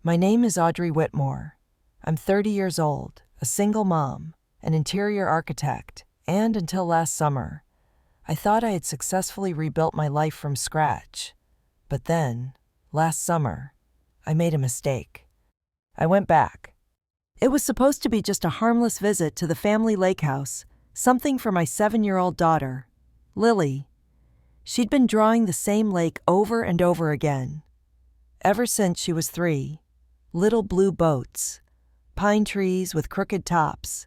My name is Audrey Whitmore. I'm 30 years old, a single mom, an interior architect, and until last summer, I thought I had successfully rebuilt my life from scratch. But then, last summer, I made a mistake. I went back. It was supposed to be just a harmless visit to the family lake house, something for my 7-year-old daughter, Lily. She'd been drawing the same lake over and over again. Ever since she was 3, little blue boats, pine trees with crooked tops,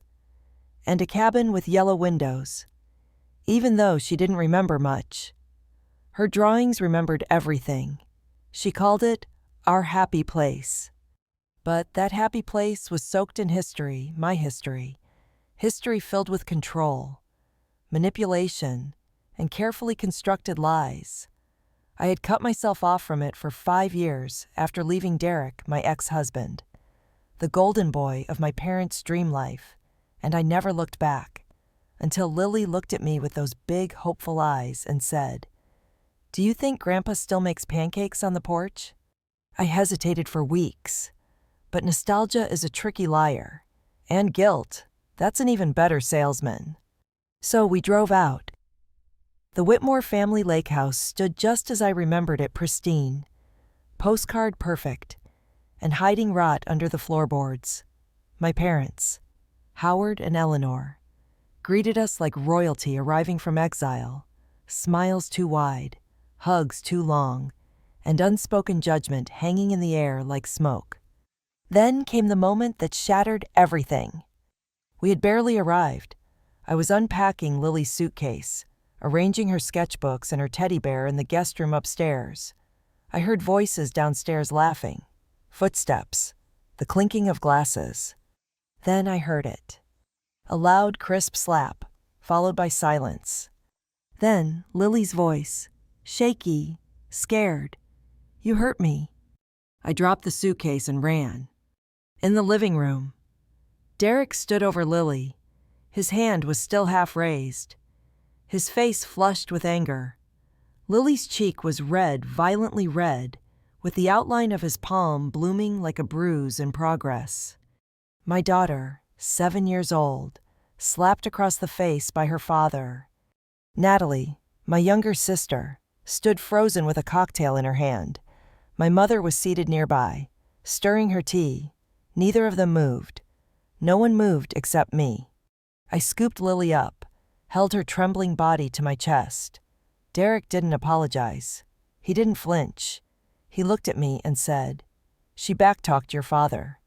and a cabin with yellow windows. Even though she didn't remember much, her drawings remembered everything. She called it our happy place. But that happy place was soaked in history, my history. History filled with control, manipulation, and carefully constructed lies. I had cut myself off from it for 5 years after leaving Derek, my ex-husband, the golden boy of my parents' dream life, and I never looked back, until Lily looked at me with those big, hopeful eyes and said, "Do you think Grandpa still makes pancakes on the porch?" I hesitated for weeks, but nostalgia is a tricky liar, and guilt, that's an even better salesman. So we drove out. The Whitmore family lake house stood just as I remembered it, pristine, postcard perfect, and hiding rot under the floorboards. My parents, Howard and Eleanor, greeted us like royalty arriving from exile, smiles too wide, hugs too long, and unspoken judgment hanging in the air like smoke. Then came the moment that shattered everything. We had barely arrived. I was unpacking Lily's suitcase, arranging her sketchbooks and her teddy bear in the guest room upstairs. I heard voices downstairs laughing, footsteps, the clinking of glasses. Then I heard it. A loud, crisp slap, followed by silence. Then Lily's voice, shaky, scared. "You hurt me." I dropped the suitcase and ran. In the living room, Derek stood over Lily. His hand was still half raised, his face flushed with anger. Lily's cheek was red, violently red, with the outline of his palm blooming like a bruise in progress. My daughter, 7 years old, slapped across the face by her father. Natalie, my younger sister, stood frozen with a cocktail in her hand. My mother was seated nearby, stirring her tea. Neither of them moved. No one moved except me. I scooped Lily up, held her trembling body to my chest. Derek didn't apologize. He didn't flinch. He looked at me and said, "She backtalked your father.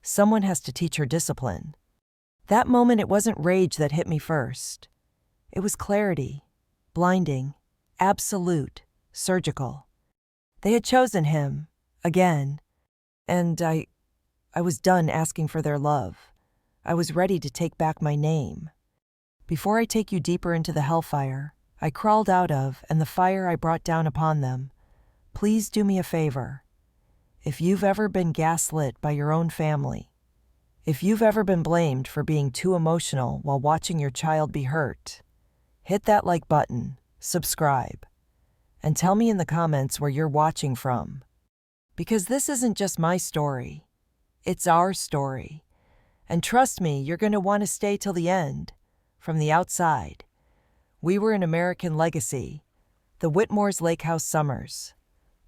Someone has to teach her discipline." That moment, it wasn't rage that hit me first. It was clarity, blinding, absolute, surgical. They had chosen him, again, and I was done asking for their love. I was ready to take back my name. Before I take you deeper into the hellfire I crawled out of and the fire I brought down upon them, please do me a favor. If you've ever been gaslit by your own family, if you've ever been blamed for being too emotional while watching your child be hurt, hit that like button, subscribe, and tell me in the comments where you're watching from. Because this isn't just my story. It's our story. And trust me, you're going to want to stay till the end. From the outside, we were an American legacy. The Whitmore's Lake House summers,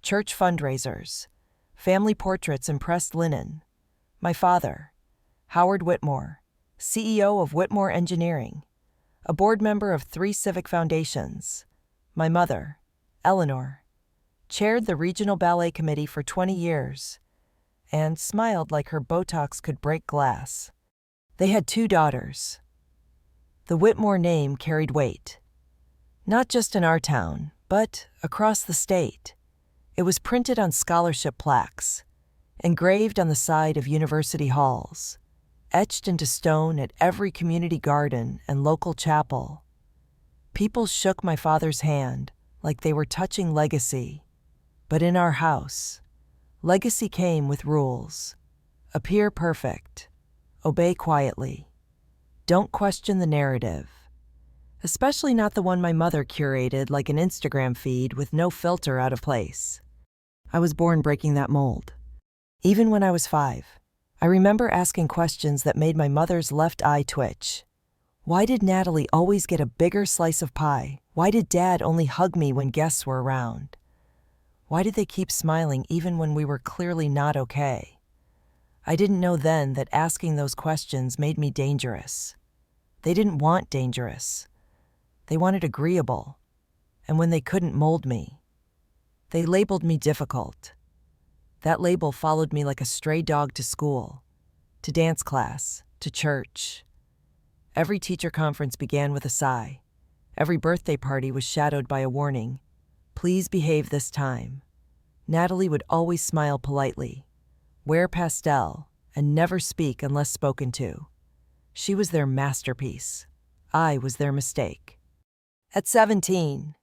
church fundraisers, family portraits in pressed linen. My father, Howard Whitmore, CEO of Whitmore Engineering, a board member of 3 civic foundations. My mother, Eleanor, chaired the Regional Ballet Committee for 20 years and smiled like her Botox could break glass. They had 2 daughters. The Whitmore name carried weight, not just in our town, but across the state. It was printed on scholarship plaques, engraved on the side of university halls, etched into stone at every community garden and local chapel. People shook my father's hand like they were touching legacy. But in our house, legacy came with rules. Appear perfect. Obey quietly. Don't question the narrative. Especially not the one my mother curated like an Instagram feed with no filter out of place. I was born breaking that mold. Even when I was 5, I remember asking questions that made my mother's left eye twitch. Why did Natalie always get a bigger slice of pie? Why did Dad only hug me when guests were around? Why did they keep smiling even when we were clearly not okay? I didn't know then that asking those questions made me dangerous. They didn't want dangerous. They wanted agreeable. And when they couldn't mold me, they labeled me difficult. That label followed me like a stray dog to school, to dance class, to church. Every teacher conference began with a sigh. Every birthday party was shadowed by a warning. Please behave this time. Natalie would always smile politely, wear pastel, and never speak unless spoken to. She was their masterpiece. I was their mistake. At 17,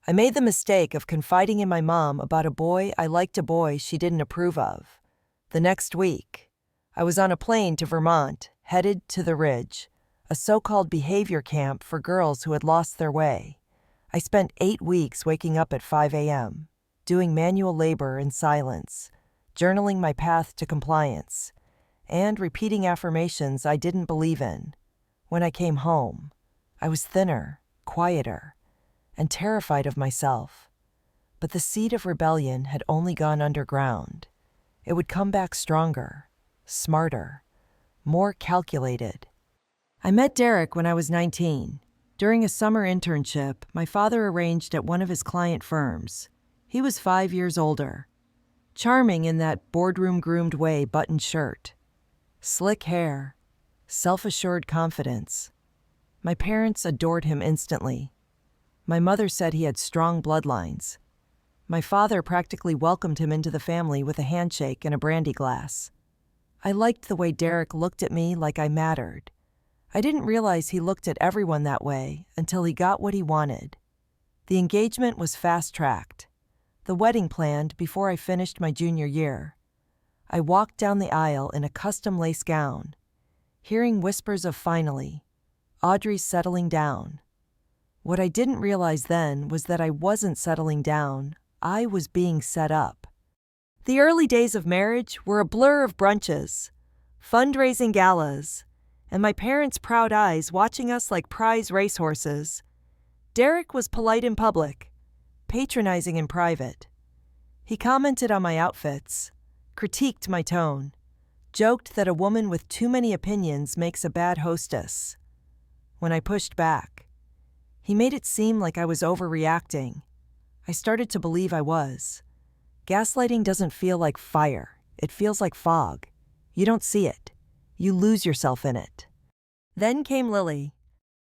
I made the mistake of confiding in my mom about a boy I liked, a boy she didn't approve of. The next week, I was on a plane to Vermont, headed to the Ridge, a so-called behavior camp for girls who had lost their way. I spent 8 weeks waking up at 5 a.m., doing manual labor in silence, journaling my path to compliance, and repeating affirmations I didn't believe in. When I came home, I was thinner, quieter, and terrified of myself. But the seed of rebellion had only gone underground. It would come back stronger, smarter, more calculated. I met Derek when I was 19. During a summer internship, my father arranged at one of his client firms. He was 5 years older, charming in that boardroom-groomed way, buttoned shirt, slick hair, self-assured confidence. My parents adored him instantly. My mother said he had strong bloodlines. My father practically welcomed him into the family with a handshake and a brandy glass. I liked the way Derek looked at me like I mattered. I didn't realize he looked at everyone that way until he got what he wanted. The engagement was fast-tracked. The wedding planned before I finished my junior year. I walked down the aisle in a custom lace gown, hearing whispers of finally, Audrey's settling down. What I didn't realize then was that I wasn't settling down, I was being set up. The early days of marriage were a blur of brunches, fundraising galas, and my parents' proud eyes watching us like prize racehorses. Derek was polite in public, patronizing in private. He commented on my outfits, critiqued my tone, joked that a woman with too many opinions makes a bad hostess. When I pushed back, he made it seem like I was overreacting. I started to believe I was. Gaslighting doesn't feel like fire. It feels like fog. You don't see it. You lose yourself in it. Then came Lily.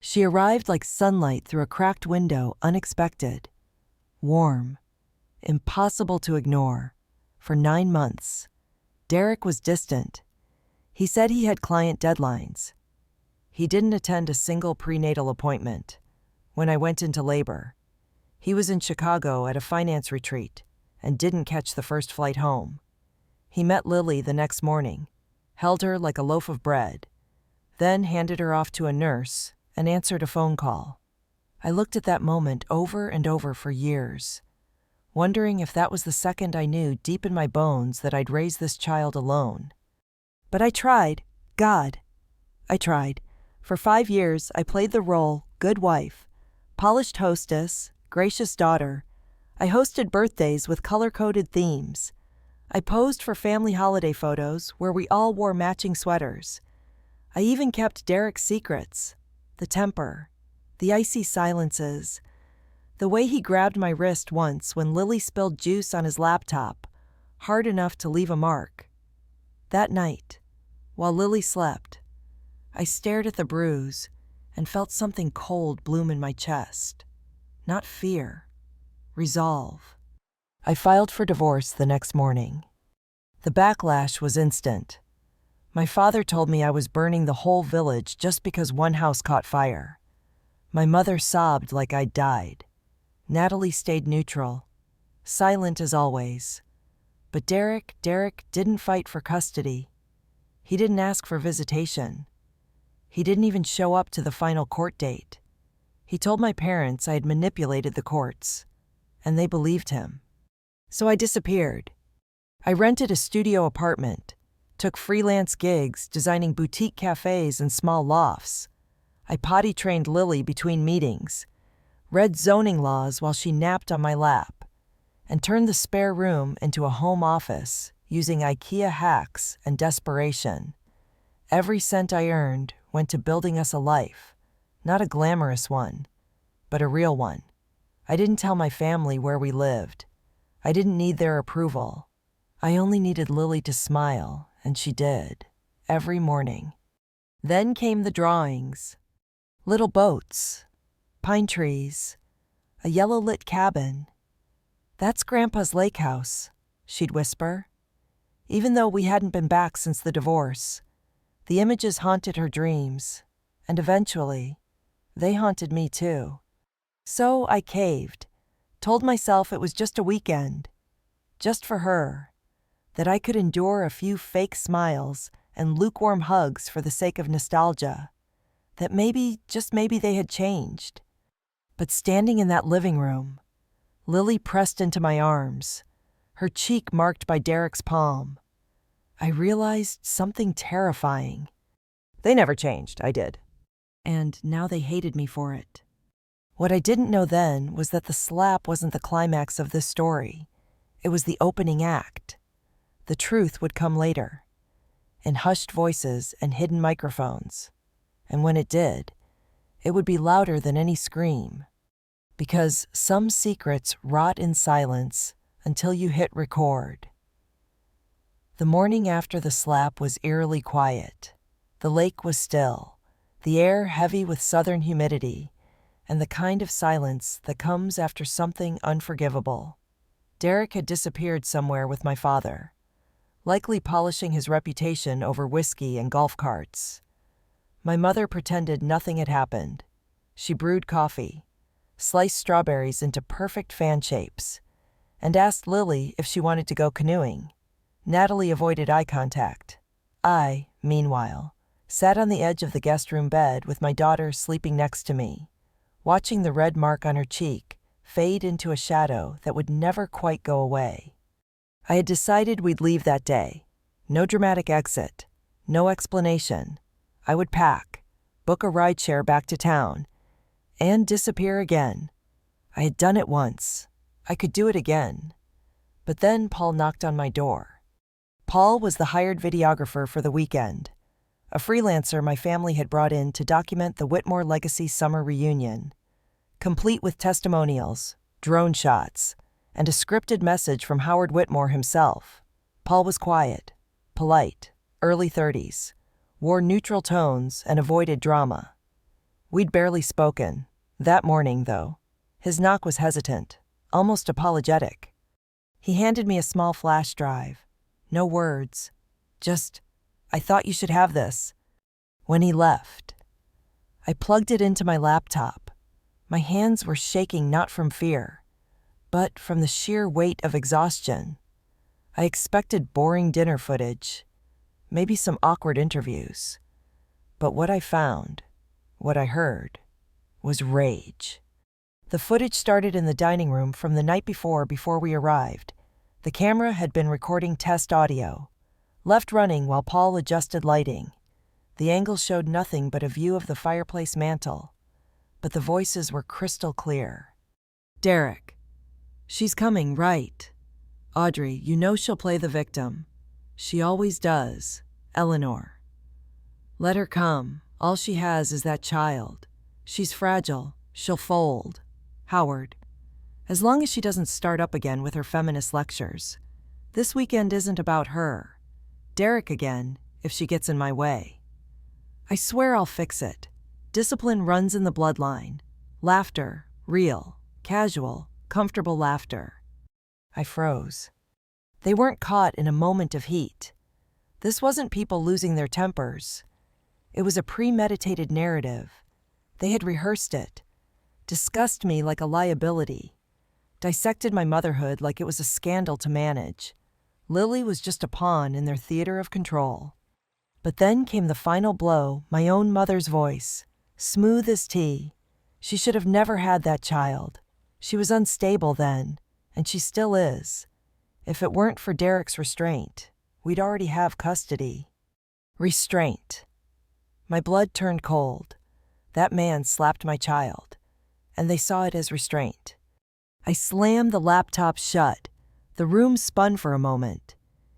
She arrived like sunlight through a cracked window, unexpected. Warm. Impossible to ignore. For 9 months. Derek was distant. He said he had client deadlines. He didn't attend a single prenatal appointment. When I went into labor, he was in Chicago at a finance retreat and didn't catch the first flight home. He met Lily the next morning, held her like a loaf of bread, then handed her off to a nurse and answered a phone call. I looked at that moment over and over for years, wondering if that was the second I knew deep in my bones that I'd raise this child alone. But I tried. God, I tried. For 5 years, I played the role, good wife, polished hostess, gracious daughter. I hosted birthdays with color-coded themes. I posed for family holiday photos where we all wore matching sweaters. I even kept Derek's secrets, the temper, the icy silences, the way he grabbed my wrist once when Lily spilled juice on his laptop, hard enough to leave a mark. That night, while Lily slept, I stared at the bruise and felt something cold bloom in my chest. Not fear, resolve. I filed for divorce the next morning. The backlash was instant. My father told me I was burning the whole village just because one house caught fire. My mother sobbed like I'd died. Natalie stayed neutral, silent as always. But Derek didn't fight for custody. He didn't ask for visitation. He didn't even show up to the final court date. He told my parents I had manipulated the courts, and they believed him. So I disappeared. I rented a studio apartment, took freelance gigs designing boutique cafes and small lofts. I potty-trained Lily between meetings, read zoning laws while she napped on my lap, and turned the spare room into a home office using IKEA hacks and desperation. Every cent I earned went to building us a life, not a glamorous one, but a real one. I didn't tell my family where we lived. I didn't need their approval. I only needed Lily to smile, and she did, every morning. Then came the drawings. Little boats, pine trees, a yellow-lit cabin. "That's Grandpa's lake house," she'd whisper. Even though we hadn't been back since the divorce, the images haunted her dreams, and eventually, they haunted me too. So I caved, told myself it was just a weekend, just for her, that I could endure a few fake smiles and lukewarm hugs for the sake of nostalgia, that maybe, just maybe they had changed. But standing in that living room, Lily pressed into my arms, her cheek marked by Derek's palm, I realized something terrifying. They never changed, I did. And now they hated me for it. What I didn't know then was that the slap wasn't the climax of this story. It was the opening act. The truth would come later, in hushed voices and hidden microphones. And when it did, it would be louder than any scream. Because some secrets rot in silence until you hit record. The morning after the slap was eerily quiet. The lake was still, the air heavy with southern humidity, and the kind of silence that comes after something unforgivable. Derek had disappeared somewhere with my father, likely polishing his reputation over whiskey and golf carts. My mother pretended nothing had happened. She brewed coffee, sliced strawberries into perfect fan shapes, and asked Lily if she wanted to go canoeing. Natalie avoided eye contact. I, meanwhile, sat on the edge of the guest room bed with my daughter sleeping next to me, watching the red mark on her cheek fade into a shadow that would never quite go away. I had decided we'd leave that day. No dramatic exit, no explanation. I would pack, book a rideshare back to town, and disappear again. I had done it once. I could do it again. But then Paul knocked on my door. Paul was the hired videographer for the weekend, a freelancer my family had brought in to document the Whitmore Legacy summer reunion, complete with testimonials, drone shots, and a scripted message from Howard Whitmore himself. Paul was quiet, polite, early 30s, wore neutral tones and avoided drama. We'd barely spoken. That morning, though, his knock was hesitant, almost apologetic. He handed me a small flash drive. No words, just, "I thought you should have this." When he left, I plugged it into my laptop. My hands were shaking not from fear, but from the sheer weight of exhaustion. I expected boring dinner footage, maybe some awkward interviews. But what I found, what I heard, was rage. The footage started in the dining room from the night before we arrived. The camera had been recording test audio, left running while Paul adjusted lighting. The angle showed nothing but a view of the fireplace mantel, but the voices were crystal clear. "Derek, she's coming, right? Audrey, you know she'll play the victim. She always does. Eleanor. Let her come. All she has is that child. She's fragile. She'll fold. Howard. As long as she doesn't start up again with her feminist lectures. This weekend isn't about her. Derek again, if she gets in my way. I swear I'll fix it. Discipline runs in the bloodline. Laughter, real, casual, comfortable laughter." I froze. They weren't caught in a moment of heat. This wasn't people losing their tempers. It was a premeditated narrative. They had rehearsed it, discussed me like a liability, dissected my motherhood like it was a scandal to manage. Lily was just a pawn in their theater of control. But then came the final blow, my own mother's voice, smooth as tea. She should have never had that child. She was unstable then, and she still is. If it weren't for Derek's restraint, we'd already have custody. Restraint. My blood turned cold. That man slapped my child, and they saw it as restraint. I slammed the laptop shut. The room spun for a moment.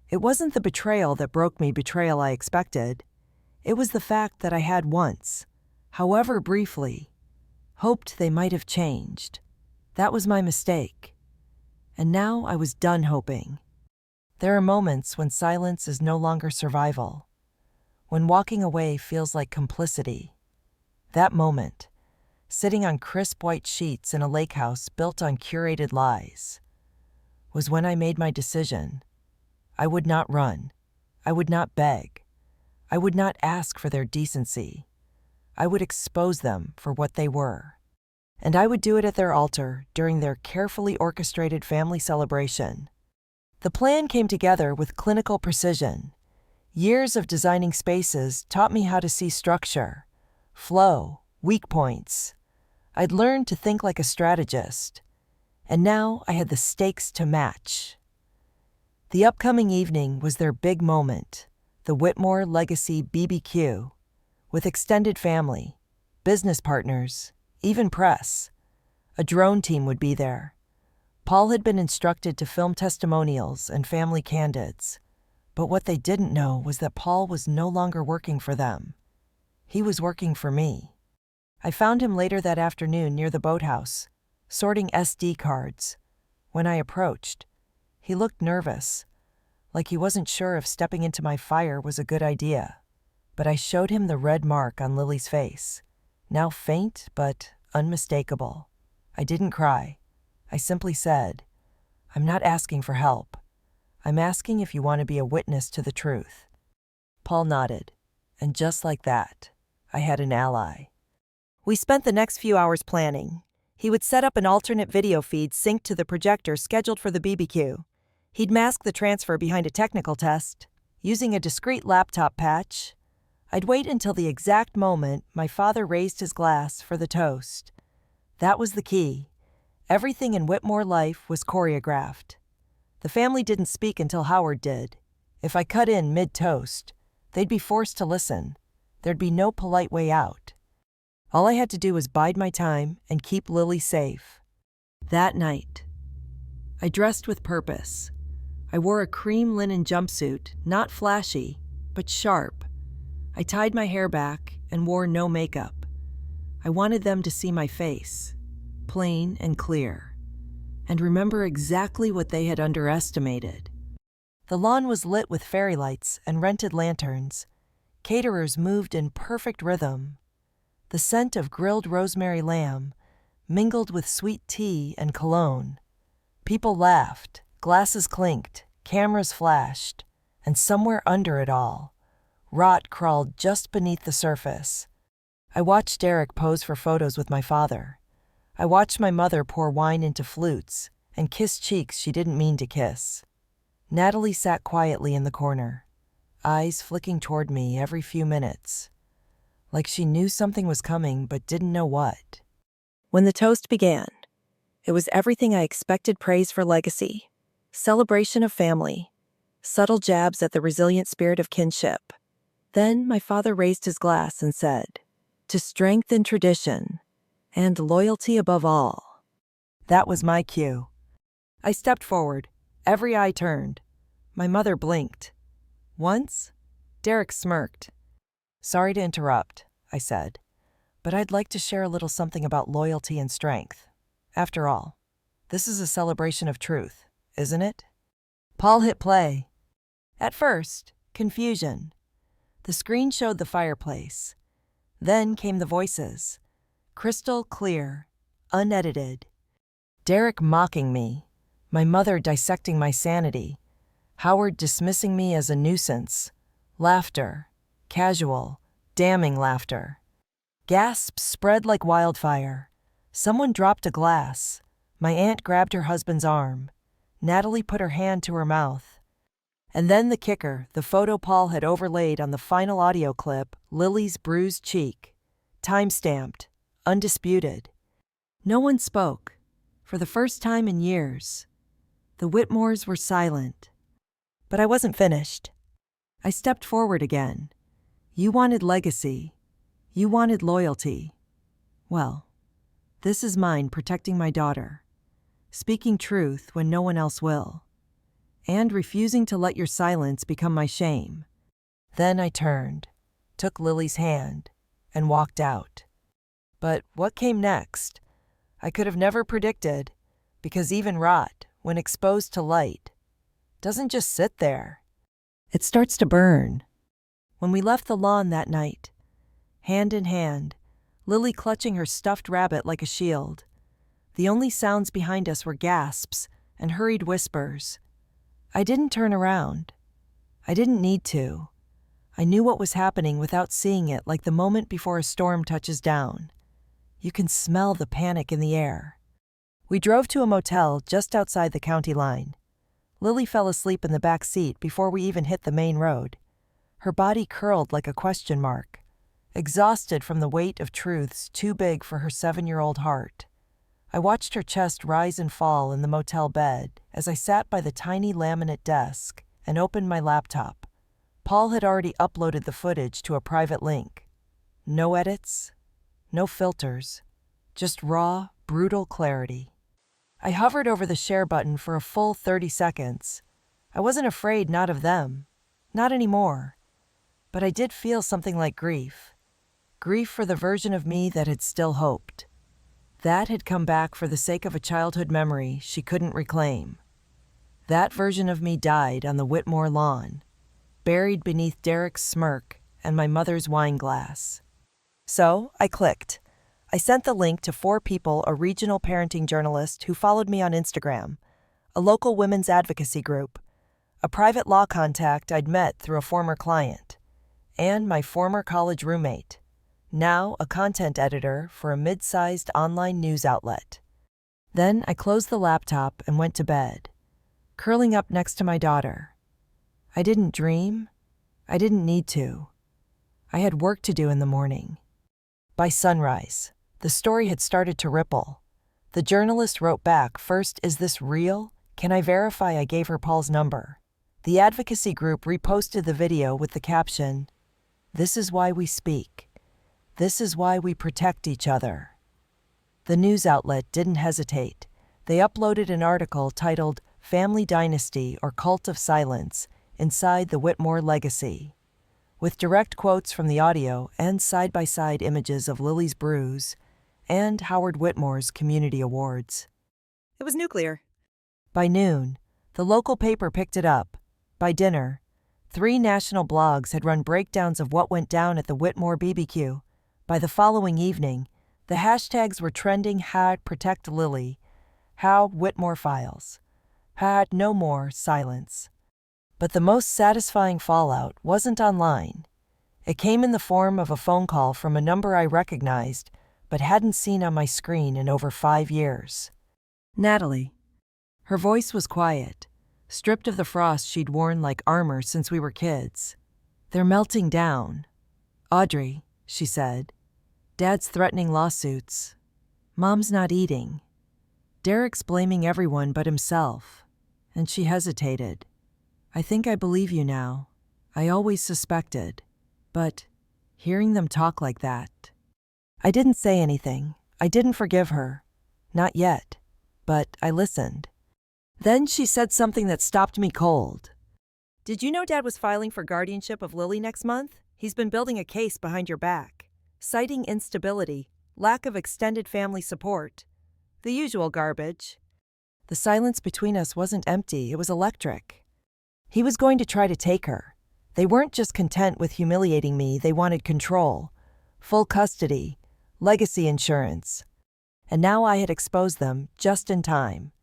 It wasn't the betrayal that broke me, betrayal I expected. It was the fact that I had once, however briefly, hoped they might have changed. That was my mistake. And now I was done hoping. There are moments when silence is no longer survival, when walking away feels like complicity. That moment, sitting on crisp white sheets in a lake house built on curated lies, was when I made my decision. I would not run. I would not beg. I would not ask for their decency. I would expose them for what they were. And I would do it at their altar during their carefully orchestrated family celebration. The plan came together with clinical precision. Years of designing spaces taught me how to see structure, flow, weak points. I'd learned to think like a strategist, and now I had the stakes to match. The upcoming evening was their big moment, the Whitmore Legacy BBQ, with extended family, business partners, even press. A drone team would be there. Paul had been instructed to film testimonials and family candids, but what they didn't know was that Paul was no longer working for them. He was working for me. I found him later that afternoon near the boathouse, sorting SD cards. When I approached, he looked nervous, like he wasn't sure if stepping into my fire was a good idea. But I showed him the red mark on Lily's face, now faint but unmistakable. I didn't cry. I simply said, "I'm not asking for help. I'm asking if you want to be a witness to the truth." Paul nodded, and just like that, I had an ally. We spent the next few hours planning. He would set up an alternate video feed synced to the projector scheduled for the BBQ. He'd mask the transfer behind a technical test, using a discreet laptop patch. I'd wait until the exact moment my father raised his glass for the toast. That was the key. Everything in Whitmore life was choreographed. The family didn't speak until Howard did. If I cut in mid-toast, they'd be forced to listen. There'd be no polite way out. All I had to do was bide my time and keep Lily safe. That night, I dressed with purpose. I wore a cream linen jumpsuit, not flashy, but sharp. I tied my hair back and wore no makeup. I wanted them to see my face, plain and clear, and remember exactly what they had underestimated. The lawn was lit with fairy lights and rented lanterns. Caterers moved in perfect rhythm. The scent of grilled rosemary lamb mingled with sweet tea and cologne. People laughed, glasses clinked, cameras flashed, and somewhere under it all, rot crawled just beneath the surface. I watched Derek pose for photos with my father. I watched my mother pour wine into flutes and kiss cheeks she didn't mean to kiss. Natalie sat quietly in the corner, eyes flicking toward me every few minutes, like she knew something was coming but didn't know what. When the toast began, it was everything I expected: praise for legacy, celebration of family, subtle jabs at the resilient spirit of kinship. Then my father raised his glass and said, "To strength and tradition, and loyalty above all." That was my cue. I stepped forward, every eye turned. My mother blinked. Once, Derek smirked. "Sorry to interrupt," I said, "but I'd like to share a little something about loyalty and strength. After all, this is a celebration of truth, isn't it?" Paul hit play. At first, confusion. The screen showed the fireplace. Then came the voices, crystal clear, unedited. Derek mocking me, my mother dissecting my sanity, Howard dismissing me as a nuisance, laughter, casual, damning laughter. Gasps spread like wildfire. Someone dropped a glass. My aunt grabbed her husband's arm. Natalie put her hand to her mouth. And then the kicker, the photo Paul had overlaid on the final audio clip, Lily's bruised cheek. Time-stamped, undisputed. No one spoke. For the first time in years, The Whitmores were silent. But I wasn't finished. I stepped forward again. You wanted legacy. You wanted loyalty. Well, this is mine, protecting my daughter, speaking truth when no one else will, and refusing to let your silence become my shame. Then I turned, took Lily's hand, and walked out. But what came next, I could have never predicted, because even rot, when exposed to light, doesn't just sit there. It starts to burn. When we left the lawn that night, hand in hand, Lily clutching her stuffed rabbit like a shield, the only sounds behind us were gasps and hurried whispers. I didn't turn around. I didn't need to. I knew what was happening without seeing it, like the moment before a storm touches down. You can smell the panic in the air. We drove to a motel just outside the county line. Lily fell asleep in the back seat before we even hit the main road. Her body curled like a question mark, exhausted from the weight of truths too big for her 7-year-old heart. I watched her chest rise and fall in the motel bed as I sat by the tiny laminate desk and opened my laptop. Paul had already uploaded the footage to a private link. No edits, no filters, just raw, brutal clarity. I hovered over the share button for a full 30 seconds. I wasn't afraid, not of them, not anymore. But I did feel something like grief. Grief for the version of me that had still hoped. That had come back for the sake of a childhood memory she couldn't reclaim. That version of me died on the Whitmore lawn, buried beneath Derek's smirk and my mother's wine glass. So I clicked. I sent the link to 4 people, a regional parenting journalist who followed me on Instagram, a local women's advocacy group, a private law contact I'd met through a former client, and my former college roommate, now a content editor for a mid-sized online news outlet. Then I closed the laptop and went to bed, curling up next to my daughter. I didn't dream. I didn't need to. I had work to do in the morning. By sunrise, the story had started to ripple. The journalist wrote back, "First, is this real? Can I verify I gave her Paul's number?" The advocacy group reposted the video with the caption, "This is why we speak. This is why we protect each other." The news outlet didn't hesitate. They uploaded an article titled "Family Dynasty or Cult of Silence Inside the Whitmore Legacy," with direct quotes from the audio and side-by-side images of Lily's bruise and Howard Whitmore's community awards. It was nuclear. By noon, the local paper picked it up. By dinner, 3 national blogs had run breakdowns of what went down at the Whitmore BBQ. By the following evening, the hashtags were trending: #ProtectLily, #Whitmore Files, #No More Silence. But the most satisfying fallout wasn't online. It came in the form of a phone call from a number I recognized but hadn't seen on my screen in over 5 years. Natalie. Her voice was quiet, stripped of the frost she'd worn like armor since we were kids. "They're melting down. Audrey," she said. "Dad's threatening lawsuits. Mom's not eating. Derek's blaming everyone but himself." And she hesitated. "I think I believe you now. I always suspected. But hearing them talk like that..." I didn't say anything. I didn't forgive her. Not yet. But I listened. Then she said something that stopped me cold. "Did you know Dad was filing for guardianship of Lily next month? He's been building a case behind your back, citing instability, lack of extended family support. The usual garbage." The silence between us wasn't empty, it was electric. He was going to try to take her. They weren't just content with humiliating me, they wanted control, full custody, legacy insurance. And now I had exposed them just in time.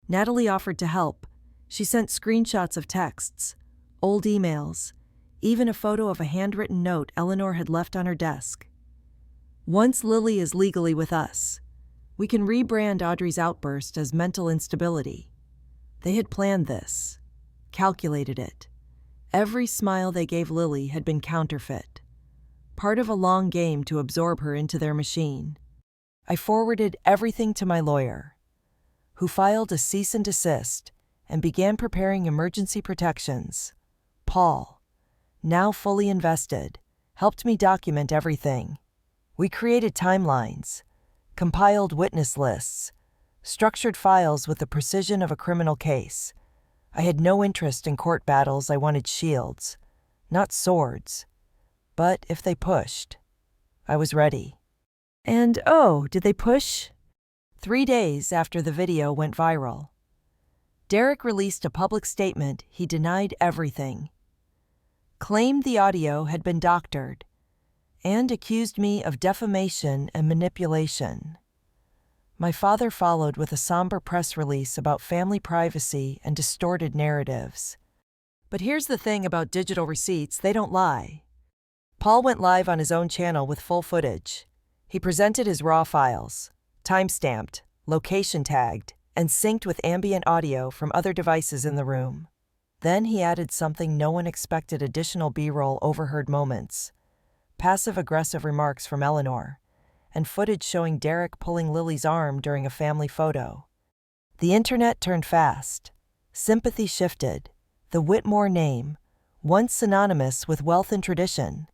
Natalie offered to help. She sent screenshots of texts, old emails, even a photo of a handwritten note Eleanor had left on her desk. "Once Lily is legally with us, we can rebrand Audrey's outburst as mental instability." They had planned this, calculated it. Every smile they gave Lily had been counterfeit, part of a long game to absorb her into their machine. I forwarded everything to my lawyer, who filed a cease and desist and began preparing emergency protections. Paul, now fully invested, helped me document everything. We created timelines, compiled witness lists, structured files with the precision of a criminal case. I had no interest in court battles. I wanted shields, not swords. But if they pushed, I was ready. And oh, did they push? 3 days after the video went viral, Derek released a public statement. He denied everything, claimed the audio had been doctored, and accused me of defamation and manipulation. My father followed with a somber press release about family privacy and distorted narratives. But here's the thing about digital receipts, they don't lie. Paul went live on his own channel with full footage. He presented his raw files, time-stamped, location-tagged, and synced with ambient audio from other devices in the room. Then he added something no one expected: additional B-roll overheard moments, passive-aggressive remarks from Eleanor, and footage showing Derek pulling Lily's arm during a family photo. The internet turned fast. Sympathy shifted. The Whitmore name, once synonymous with wealth and tradition,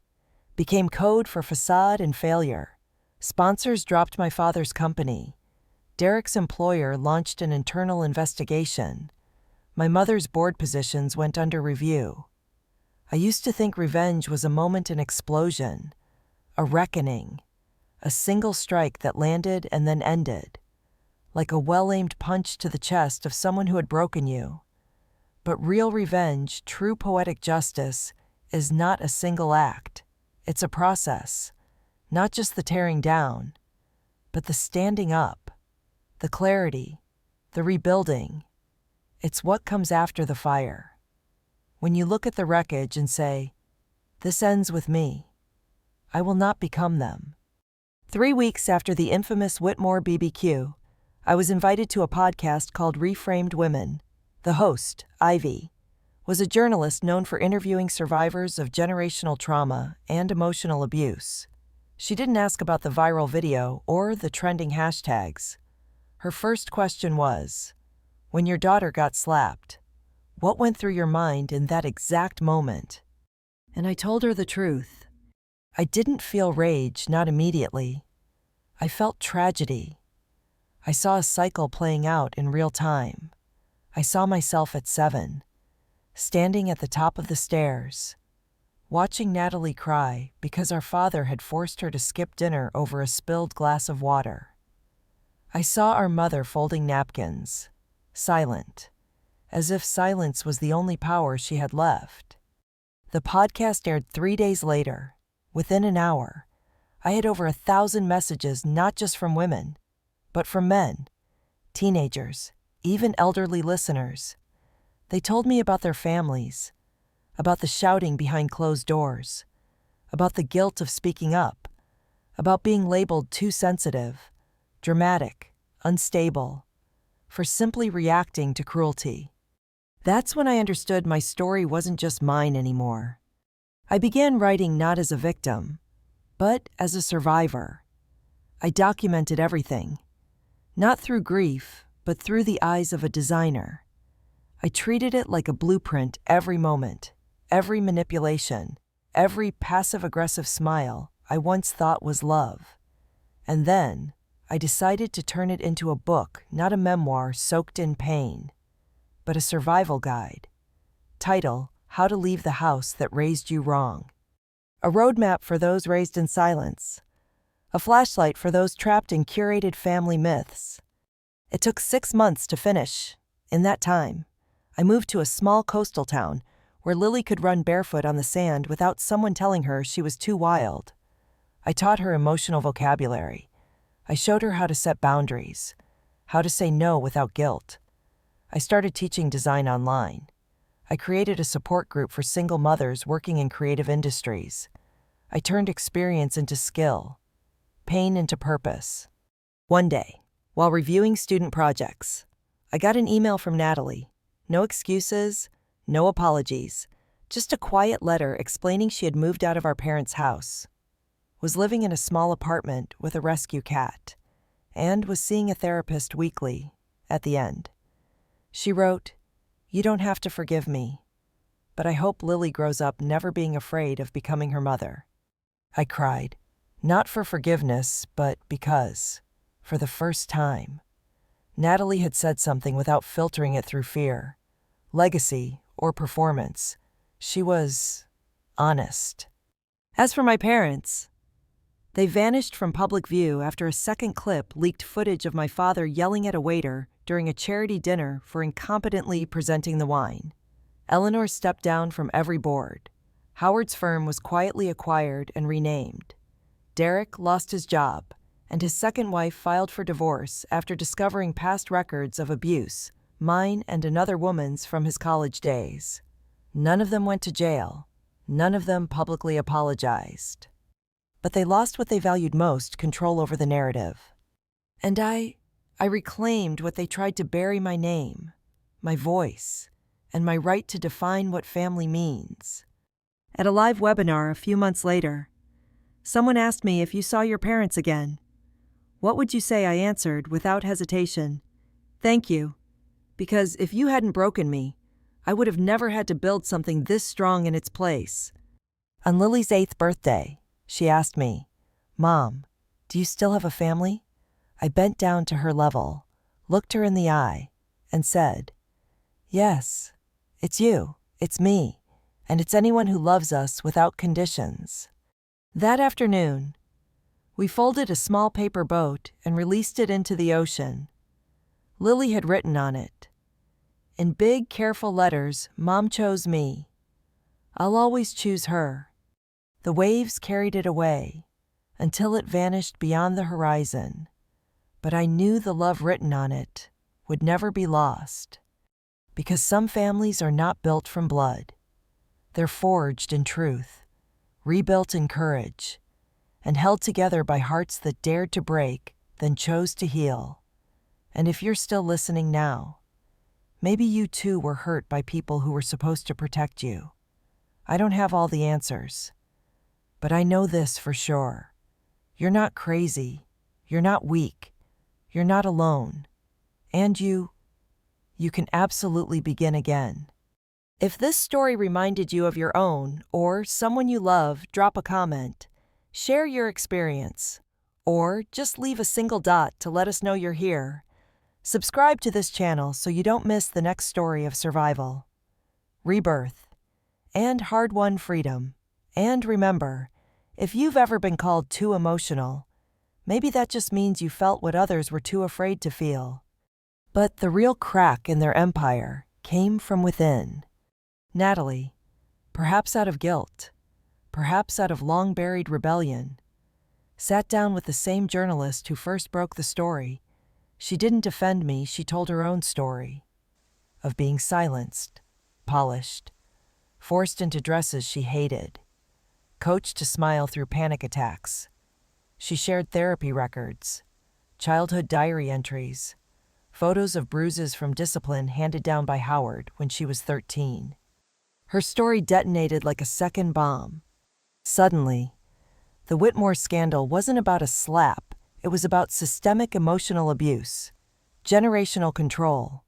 became code for facade and failure. Sponsors dropped my father's company. Derek's employer launched an internal investigation. My mother's board positions went under review. I used to think revenge was a moment in explosion, a reckoning, a single strike that landed and then ended, like a well-aimed punch to the chest of someone who had broken you. But real revenge, true poetic justice, is not a single act. It's a process, not just the tearing down, but the standing up, the clarity, the rebuilding. It's what comes after the fire. When you look at the wreckage and say, "This ends with me. I will not become them." 3 weeks after the infamous Whitmore BBQ, I was invited to a podcast called Reframed Women. The host, Ivy, was a journalist known for interviewing survivors of generational trauma and emotional abuse. She didn't ask about the viral video or the trending hashtags. Her first question was, when your daughter got slapped, what went through your mind in that exact moment? And I told her the truth. I didn't feel rage, not immediately. I felt tragedy. I saw a cycle playing out in real time. I saw myself at 7, standing at the top of the stairs, watching Natalie cry because our father had forced her to skip dinner over a spilled glass of water. I saw our mother folding napkins, silent, as if silence was the only power she had left. The podcast aired 3 days later. Within an hour, I had over 1,000 messages, not just from women, but from men, teenagers, even elderly listeners. They told me about their families, about the shouting behind closed doors, about the guilt of speaking up, about being labeled too sensitive, dramatic, unstable, for simply reacting to cruelty. That's when I understood my story wasn't just mine anymore. I began writing not as a victim, but as a survivor. I documented everything, not through grief, but through the eyes of a designer. I treated it like a blueprint every moment, every manipulation, every passive-aggressive smile I once thought was love. And then, I decided to turn it into a book, not a memoir soaked in pain, but a survival guide. Title, How to Leave the House That Raised You Wrong. A roadmap for those raised in silence. A flashlight for those trapped in curated family myths. It took 6 months to finish. In that time, I moved to a small coastal town where Lily could run barefoot on the sand without someone telling her she was too wild. I taught her emotional vocabulary. I showed her how to set boundaries, how to say no without guilt. I started teaching design online. I created a support group for single mothers working in creative industries. I turned experience into skill, pain into purpose. One day, while reviewing student projects, I got an email from Natalie. No excuses, no apologies, just a quiet letter explaining she had moved out of our parents' house, was living in a small apartment with a rescue cat, and was seeing a therapist weekly at the end. She wrote, You don't have to forgive me, but I hope Lily grows up never being afraid of becoming her mother." I cried, not for forgiveness, but because, for the first time, Natalie had said something without filtering it through fear, legacy, or performance. She was honest. As for my parents, they vanished from public view after a second clip leaked footage of my father yelling at a waiter during a charity dinner for incompetently presenting the wine. Eleanor stepped down from every board. Howard's firm was quietly acquired and renamed. Derek lost his job, and his second wife filed for divorce after discovering past records of abuse, mine and another woman's from his college days. None of them went to jail. None of them publicly apologized. But they lost what they valued most, control over the narrative. And I reclaimed what they tried to bury: my name, my voice, and my right to define what family means. At a live webinar a few months later, someone asked me, "If you saw your parents again, what would you say?" I answered without hesitation, "Thank you, because if you hadn't broken me, I would have never had to build something this strong in its place." On Lily's 8th birthday, she asked me, "Mom, do you still have a family?" I bent down to her level, looked her in the eye, and said, "Yes, it's you, it's me, and it's anyone who loves us without conditions." That afternoon, we folded a small paper boat and released it into the ocean. Lily had written on it, in big, careful letters, "Mom chose me. I'll always choose her." The waves carried it away until it vanished beyond the horizon, but I knew the love written on it would never be lost, because some families are not built from blood. They're forged in truth, rebuilt in courage, and held together by hearts that dared to break, then chose to heal. And if you're still listening now, maybe you too were hurt by people who were supposed to protect you. I don't have all the answers, but I know this for sure. You're not crazy. You're not weak. You're not alone. And you can absolutely begin again. If this story reminded you of your own or someone you love, drop a comment, share your experience, or just leave a single dot to let us know you're here. Subscribe to this channel so you don't miss the next story of survival, rebirth, and hard-won freedom. And remember, if you've ever been called too emotional, maybe that just means you felt what others were too afraid to feel. But the real crack in their empire came from within. Natalie, perhaps out of guilt, perhaps out of long-buried rebellion, sat down with the same journalist who first broke the story. She didn't defend me, she told her own story of being silenced, polished, forced into dresses she hated, coached to smile through panic attacks. She shared therapy records, childhood diary entries, photos of bruises from discipline handed down by Howard when she was 13. Her story detonated like a second bomb. Suddenly, the Whitmore scandal wasn't about a slap, it was about systemic emotional abuse, generational control,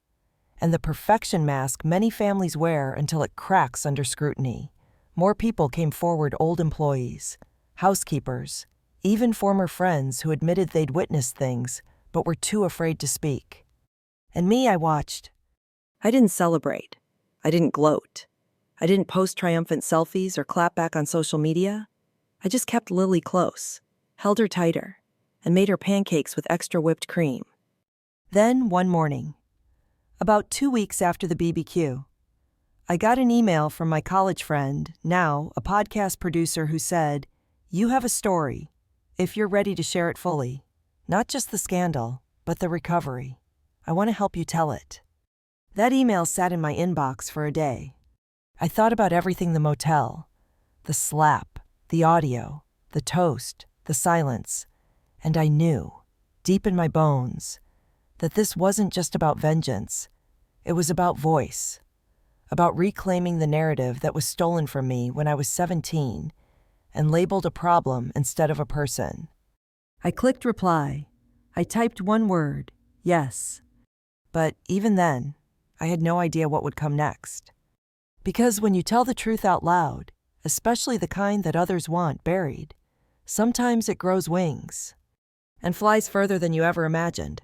and the perfection mask many families wear until it cracks under scrutiny. More people came forward: old employees, housekeepers, even former friends who admitted they'd witnessed things but were too afraid to speak. And me, I watched. I didn't celebrate. I didn't gloat. I didn't post triumphant selfies or clap back on social media. I just kept Lily close, held her tighter, and made her pancakes with extra whipped cream. Then, one morning, about 2 weeks after the BBQ, I got an email from my college friend, now a podcast producer, who said, "You have a story, if you're ready to share it fully. Not just the scandal, but the recovery. I want to help you tell it." That email sat in my inbox for a day. I thought about everything: the motel, the slap, the audio, the toast, the silence, and I knew, deep in my bones, that this wasn't just about vengeance. It was about voice, about reclaiming the narrative that was stolen from me when I was 17 and labeled a problem instead of a person. I clicked reply. I typed one word, yes. But even then, I had no idea what would come next. Because when you tell the truth out loud, especially the kind that others want buried, sometimes it grows wings and flies further than you ever imagined.